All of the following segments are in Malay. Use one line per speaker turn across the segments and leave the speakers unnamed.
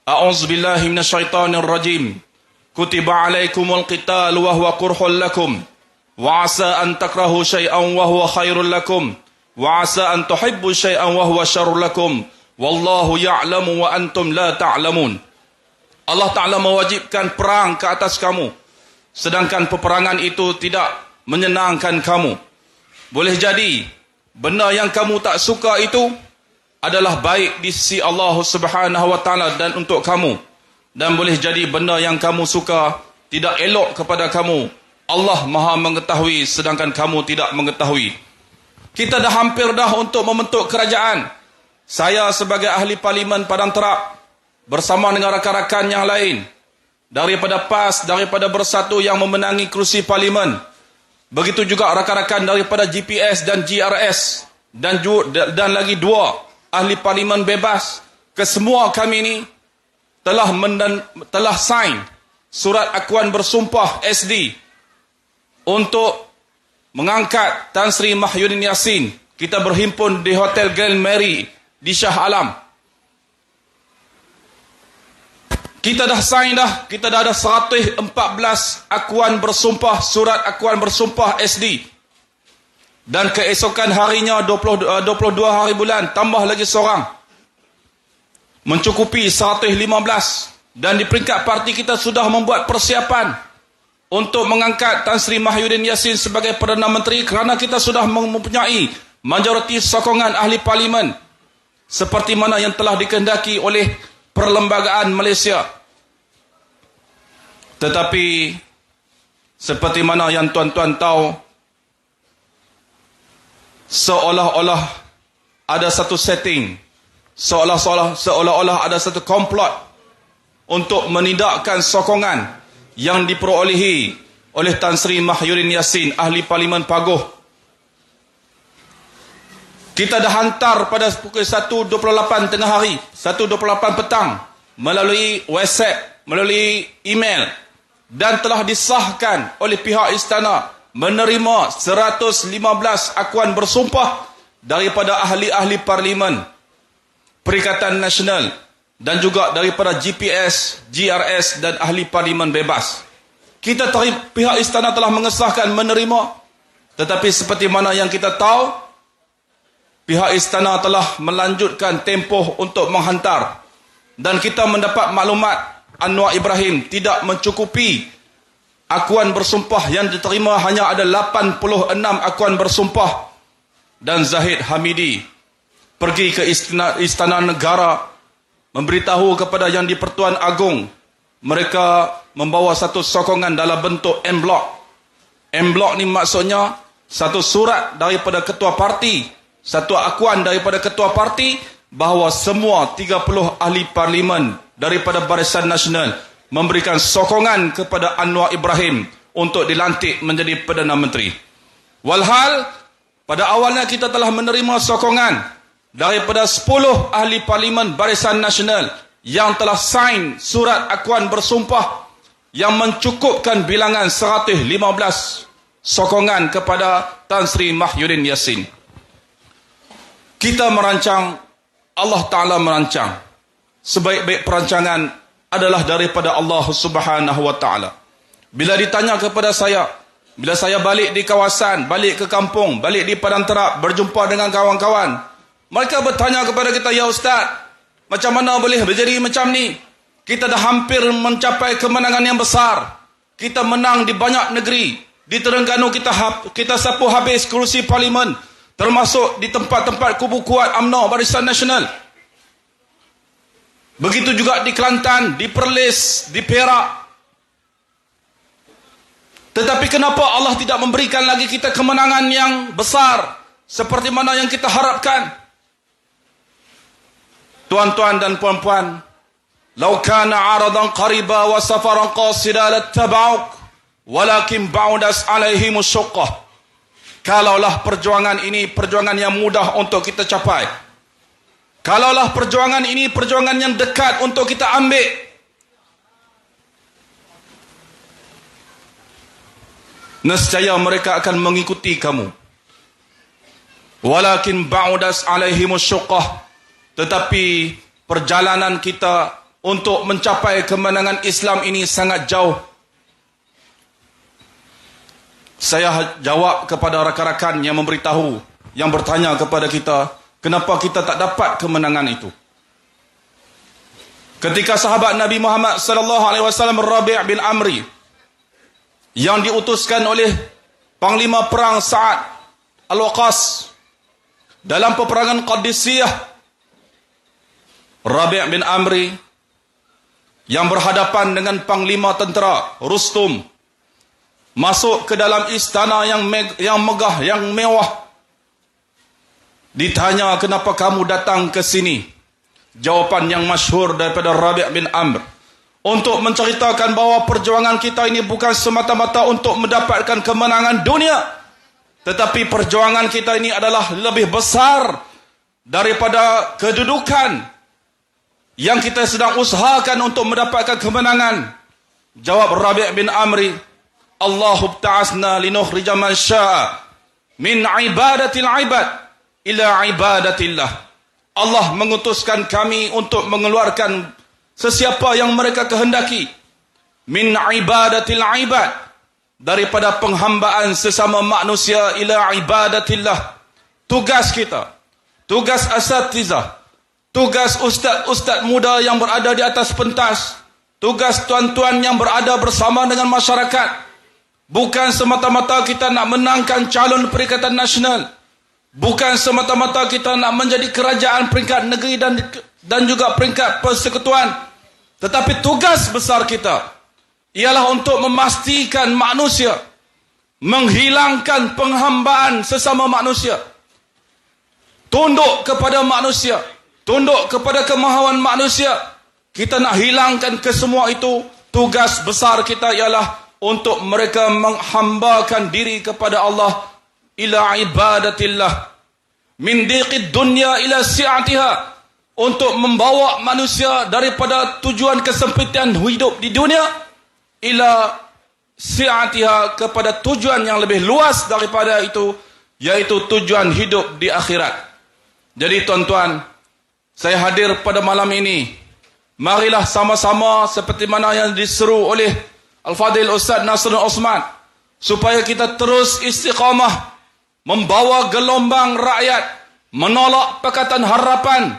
A'udzu billahi minasyaitonir rajim. Kutiba alaikumul qital wa huwa kurhul lakum wa 'asa an takrahu syai'an wa huwa khairul lakum wa 'asa an tuhibbu syai'an wa huwa syarrul lakum wallahu ya'lamu wa antum la ta'lamun. Allah Ta'ala mewajibkan perang ke atas kamu, sedangkan peperangan itu tidak menyenangkan kamu. Boleh jadi benda yang kamu tak suka itu adalah baik di sisi Allah Subhanahu wa Ta'ala dan untuk kamu, dan boleh jadi benda yang kamu suka tidak elok kepada kamu. Allah Maha mengetahui sedangkan kamu tidak mengetahui. Kita dah hampir untuk membentuk kerajaan. Saya sebagai ahli parlimen Padang Terap bersama dengan rakan-rakan yang lain daripada PAS, daripada Bersatu yang memenangi kerusi parlimen, begitu juga rakan-rakan daripada GPS dan GRS, dan lagi 2 ahli parlimen bebas. Kesemua kami ini telah sign surat akuan bersumpah SD untuk mengangkat Tan Sri Mahyudin Yassin. Kita berhimpun di Hotel Grand Mary di Shah Alam. Kita dah sign kita dah ada 114 akuan bersumpah, surat akuan bersumpah SD. Dan keesokan harinya 22 hari bulan tambah lagi seorang, mencukupi 115. Dan di peringkat parti kita sudah membuat persiapan untuk mengangkat Tan Sri Mahyudin Yassin sebagai Perdana Menteri, kerana kita sudah mempunyai majoriti sokongan ahli parlimen seperti mana yang telah dikehendaki oleh Perlembagaan Malaysia. Tetapi seperti mana yang tuan-tuan tahu, seolah-olah ada satu setting, seolah-olah ada satu komplot untuk menidakkan sokongan yang diperolehi oleh Tan Sri Mahyudin Yassin, ahli parlimen Paguh. Kita dah hantar pada pukul 1.28 tengah hari, 1.28 petang, melalui WhatsApp, melalui email, dan telah disahkan oleh pihak istana menerima 115 akuan bersumpah daripada ahli-ahli parlimen, Perikatan Nasional, dan juga daripada GPS, GRS dan ahli parlimen bebas. Pihak istana telah mengesahkan menerima, tetapi seperti mana yang kita tahu, pihak istana telah melanjutkan tempoh untuk menghantar, dan kita mendapat maklumat Anwar Ibrahim tidak mencukupi akuan bersumpah yang diterima, hanya ada 86 akuan bersumpah. Dan Zahid Hamidi pergi ke Istana Negara memberitahu kepada Yang di-Pertuan Agong, mereka membawa satu sokongan dalam bentuk M-Block. M-Block ni maksudnya satu surat daripada ketua parti, satu akuan daripada ketua parti bahawa semua 30 ahli parlimen daripada Barisan Nasional memberikan sokongan kepada Anwar Ibrahim untuk dilantik menjadi Perdana Menteri. Walhal pada awalnya kita telah menerima sokongan daripada 10 ahli parlimen Barisan Nasional yang telah sign surat akuan bersumpah yang mencukupkan bilangan 115 sokongan kepada Tan Sri Mahyudin Yassin. Kita merancang, Allah Ta'ala merancang. Sebaik-baik perancangan adalah daripada Allah Subhanahu wa Ta'ala. Bila ditanya kepada saya, bila saya balik di kawasan, balik ke kampung, balik di Padang Terap, berjumpa dengan kawan-kawan, mereka bertanya kepada kita, "Ya Ustaz, macam mana boleh berjadi macam ni? Kita dah hampir mencapai kemenangan yang besar. Kita menang di banyak negeri. Di Terengganu kita sapu habis kerusi parlimen, termasuk di tempat-tempat kubu kuat UMNO Barisan Nasional. Begitu juga di Kelantan, di Perlis, di Perak. Tetapi kenapa Allah tidak memberikan lagi kita kemenangan yang besar seperti mana yang kita harapkan?" Tuan-tuan dan puan-puan, "Lau kana 'aradan qariba wa safaran qasida lattaba'uk, walakin ba'udas 'alaihim asy-syuqqah." Kalaulah perjuangan ini perjuangan yang mudah untuk kita capai, kalaulah perjuangan ini perjuangan yang dekat untuk kita ambil, nescaya mereka akan mengikuti kamu. Walakin ba'udas 'alaihim asy-syuqqah, tetapi perjalanan kita untuk mencapai kemenangan Islam ini sangat jauh. Saya jawab kepada rakan-rakan yang memberitahu, yang bertanya kepada kita, kenapa kita tak dapat kemenangan itu? Ketika sahabat Nabi Muhammad sallallahu alaihi wasallam Rabi' bin Amri yang diutuskan oleh Panglima Perang Sa'ad Al-Waqas dalam peperangan Qadisiyah, Rabi' bin Amri yang berhadapan dengan Panglima Tentera Rustum masuk ke dalam istana yang megah, yang mewah. Ditanya, kenapa kamu datang ke sini? Jawapan yang masyhur daripada Rabi' bin Amr, untuk menceritakan bahawa perjuangan kita ini bukan semata-mata untuk mendapatkan kemenangan dunia, tetapi perjuangan kita ini adalah lebih besar daripada kedudukan yang kita sedang usahakan untuk mendapatkan kemenangan. Jawab Rabi' bin Amri, Allahu ta'asna linukhrija man sya'a min ibadatil ibad ila ibadatillah. Allah mengutuskan kami untuk mengeluarkan sesiapa yang mereka kehendaki min ibadatil ibad, daripada penghambaan sesama manusia ila ibadatillah. Tugas kita, tugas asatizah, tugas ustaz-ustaz muda yang berada di atas pentas, tugas tuan-tuan yang berada bersama dengan masyarakat, bukan semata-mata kita nak menangkan calon Perikatan Nasional, bukan semata-mata kita nak menjadi kerajaan peringkat negeri dan juga peringkat persekutuan, tetapi tugas besar kita ialah untuk memastikan manusia, menghilangkan penghambaan sesama manusia, tunduk kepada manusia, tunduk kepada kemahuan manusia. Kita nak hilangkan kesemua itu. Tugas besar kita ialah untuk mereka menghambakan diri kepada Allah ila ibadatillah, min diqid dunya ila si'atiha, untuk membawa manusia daripada tujuan kesempitan hidup di dunia ila si'atiha, kepada tujuan yang lebih luas daripada itu, yaitu tujuan hidup di akhirat. Jadi tuan-tuan, saya hadir pada malam ini, marilah sama-sama seperti mana yang diseru oleh Al-Fadhil Ustaz Nasrul Osman, supaya kita terus istiqamah membawa gelombang rakyat menolak Pakatan Harapan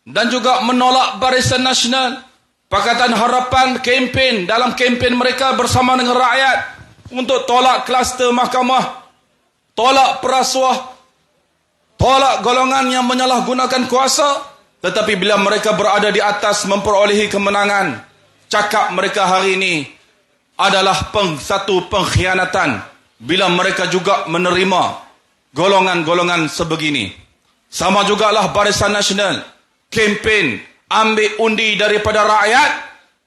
dan juga menolak Barisan Nasional. Pakatan Harapan kempen, dalam kempen mereka bersama dengan rakyat untuk tolak kluster mahkamah, tolak perasuah, tolak golongan yang menyalahgunakan kuasa. Tetapi bila mereka berada di atas memperolehi kemenangan, cakap mereka hari ini adalah satu pengkhianatan bila mereka juga menerima golongan-golongan sebegini. Sama jugalah Barisan Nasional kempen ambil undi daripada rakyat.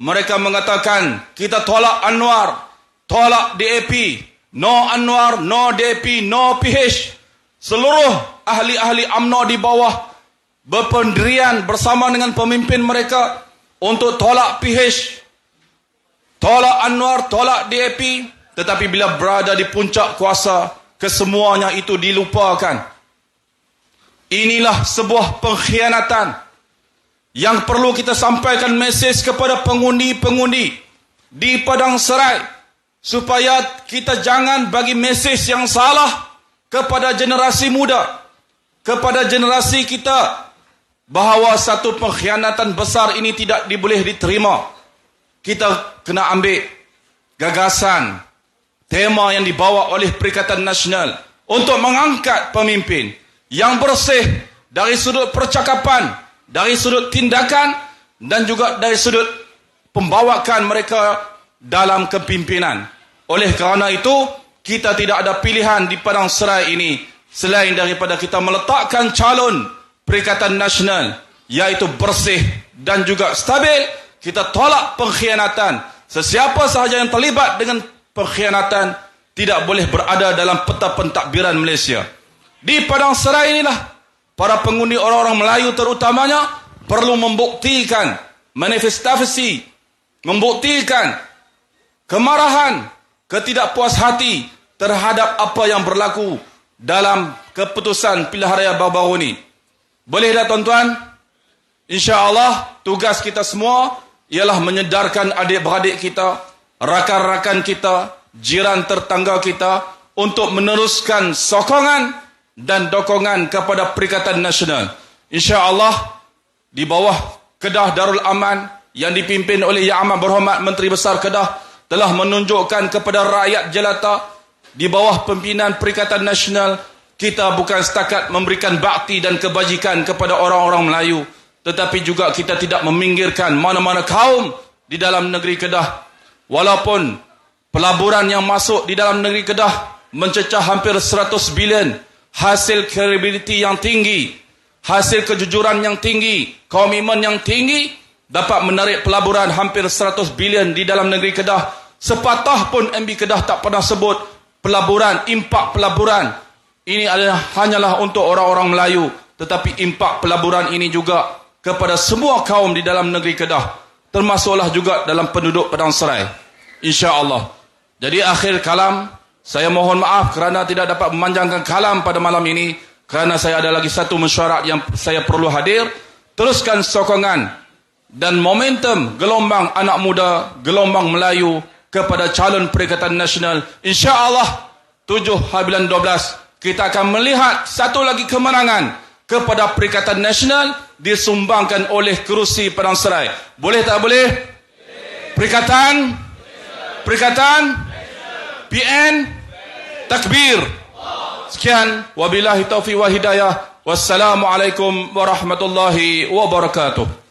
Mereka mengatakan kita tolak Anwar, tolak DAP, no Anwar, no DAP, no PH. Seluruh ahli-ahli UMNO di bawah berpendirian bersama dengan pemimpin mereka untuk tolak PH, tolak Anwar, tolak DAP. Tetapi bila berada di puncak kuasa, kesemuanya itu dilupakan. Inilah sebuah pengkhianatan yang perlu kita sampaikan mesej kepada pengundi-pengundi di Padang Serai, supaya kita jangan bagi mesej yang salah kepada generasi muda, kepada generasi kita, bahawa satu pengkhianatan besar ini tidak boleh diterima. Kita kena ambil gagasan, tema yang dibawa oleh Perikatan Nasional untuk mengangkat pemimpin yang bersih dari sudut percakapan, dari sudut tindakan, dan juga dari sudut pembawakan mereka dalam kepimpinan. Oleh kerana itu, kita tidak ada pilihan di Padang Serai ini selain daripada kita meletakkan calon Perikatan Nasional, iaitu bersih dan juga stabil. Kita tolak pengkhianatan. Sesiapa sahaja yang terlibat dengan pengkhianatan tidak boleh berada dalam peta pentadbiran Malaysia. Di Padang Serai inilah para pengundi orang-orang Melayu terutamanya perlu membuktikan manifestasi, membuktikan kemarahan, ketidakpuas hati terhadap apa yang berlaku dalam keputusan pilihan raya baru-baru ini. Boleh dah tuan-tuan? InsyaAllah tugas kita semua ialah menyedarkan adik-beradik kita, rakan-rakan kita, jiran tetangga kita untuk meneruskan sokongan dan dokongan kepada Perikatan Nasional. InsyaAllah di bawah Kedah Darul Aman yang dipimpin oleh Yang Amat Berhormat Menteri Besar Kedah telah menunjukkan kepada rakyat jelata di bawah pimpinan Perikatan Nasional kita bukan setakat memberikan bakti dan kebajikan kepada orang-orang Melayu, tetapi juga kita tidak meminggirkan mana-mana kaum di dalam negeri Kedah. Walaupun pelaburan yang masuk di dalam negeri Kedah mencecah hampir 100 bilion, hasil credibility yang tinggi, hasil kejujuran yang tinggi, komitmen yang tinggi, dapat menarik pelaburan hampir 100 bilion di dalam negeri Kedah. Sepatah pun MB Kedah tak pernah sebut pelaburan, impak pelaburan. Ini adalah hanyalah untuk orang-orang Melayu, tetapi impak pelaburan ini juga kepada semua kaum di dalam negeri Kedah, termasuklah juga dalam penduduk Padang Serai, insya-Allah. Jadi akhir kalam, saya mohon maaf kerana tidak dapat memanjangkan kalam pada malam ini, kerana saya ada lagi satu mesyuarat yang saya perlu hadir. Teruskan sokongan dan momentum gelombang anak muda, gelombang Melayu kepada calon Perikatan Nasional. InsyaAllah 7/12 kita akan melihat satu lagi kemenangan kepada Perikatan Nasional disumbangkan oleh kerusi Padang Serai. Boleh tak boleh? Perikatan? Perikatan? PN? Takbir. Sekian. Wabillahi taufiq wa hidayah. Wassalamualaikum warahmatullahi wabarakatuh.